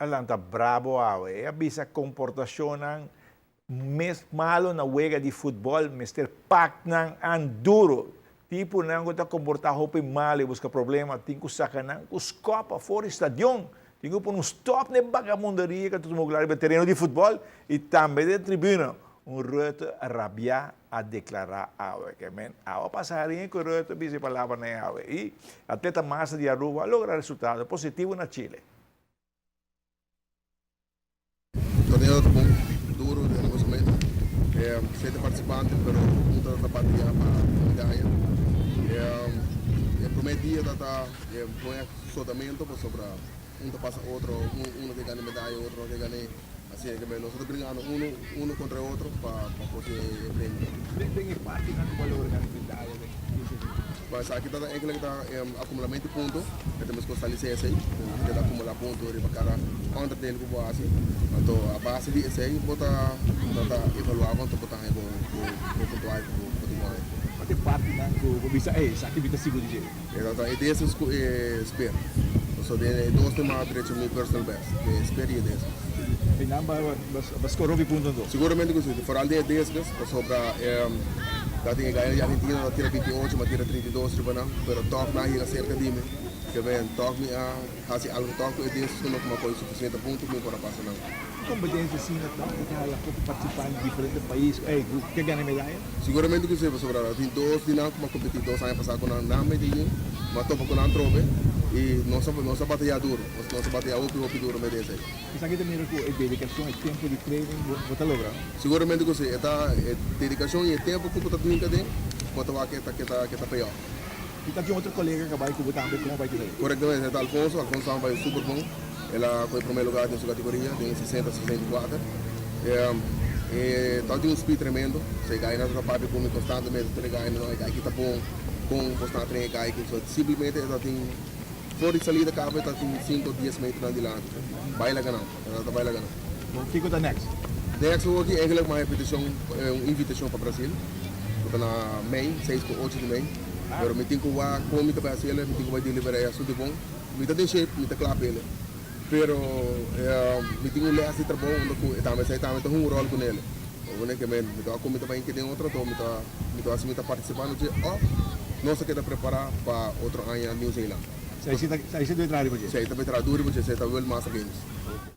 alang ta bravo awe, bisa komportasyon ng mes malo na wega di football, Mr. Pak ng anduro. Tipo na ang ta komporta hope mali busca problema, tingko sa kanang kuskopa for stadion. Tingko po nung stop ne vagabundaria que tumuglar no terreno de futebol e também de tribuna. Ruto rabia a declarar awe. Que men, awa pasarinha que o Ruto bise palavra na awe. E atleta Massa de Aruba logra resultado positivo na Chile. Torneo bom, duro de negociamento. 7 participantes, pero muita da partida para medalha. Prometia that põe soldamento para sobrar. Passa outro, um que ganha medalha, outro que ganha. Assim é que nós estamos brigando um contra o outro para poder prêmio. Tem parte na valor da medalha. Mas aqui está acumulamento de pontos, que temos que estar licença aí, que está acumular pontos para cada contra dele que vai assim. Então a base de esse aí bota evaluar quanto botar aí com pontuar com Tem parte na que bisa sa aktivitas seguro de jeito. então e desses espero. So de dois temas direito meu personal best, que espero e desses. E namba bas korobi punto do. Seguramente que isso, for alde desses, para sobra da tinha ganho a Argentina, da tira 28, mas tira 32 tribunal, pero toque na higa cerca de mim. Que vem toque me a fazer algo toque e desses não como coisa suficiente ponto me para passar não. Competência sim na tal, porque ela pode participar em diferentes países. Que ganha medalha? Seguramente que isso vai sobrar. Tem dois dinâmicos para competir, 2 anos passar com a Medellín, mas topa com a Antrobe. E nossa bateria duro, nossa bateria outro duro me desse. Isso aqui também é dedicação e tempo de training, você logra? Seguramente que você é dedicação e tempo que você tem que ter, você vai que tá pior. E tá aqui outro colega que vai com também como vai ter. Corretamente, é Alfonso vai super bom. Ela foi primeiro lugar na sua categoria, tem 60, 64. Então tem um speed tremendo, você ganha na parte como constantemente, você ganha aqui tá bom, com constante treino ganha que simplesmente ela tem fora de salida cabe tá tem 5 10 metros adiante. Vai lá ganhar, ela vai lá ganhar. O que é next? Next week eigenlijk uma invitação para Brasil. Tô na Mei, 6 para 8 de Mei. Pero me tenho que como para Brasil, me tenho que vai deliverar isso de bom. Me tá de shape, me tá claro ele. Pero me tenho ler assim tá bom, onde também sai também tá um rol com ele. O né que me tá como tá vai que tem outra tô me tá assim me tá participando de nossa que tá preparar para outro ano New Zealand. Sai se deve entrar depois. Sai tá vai entrar duro porque sai tá World Master Games.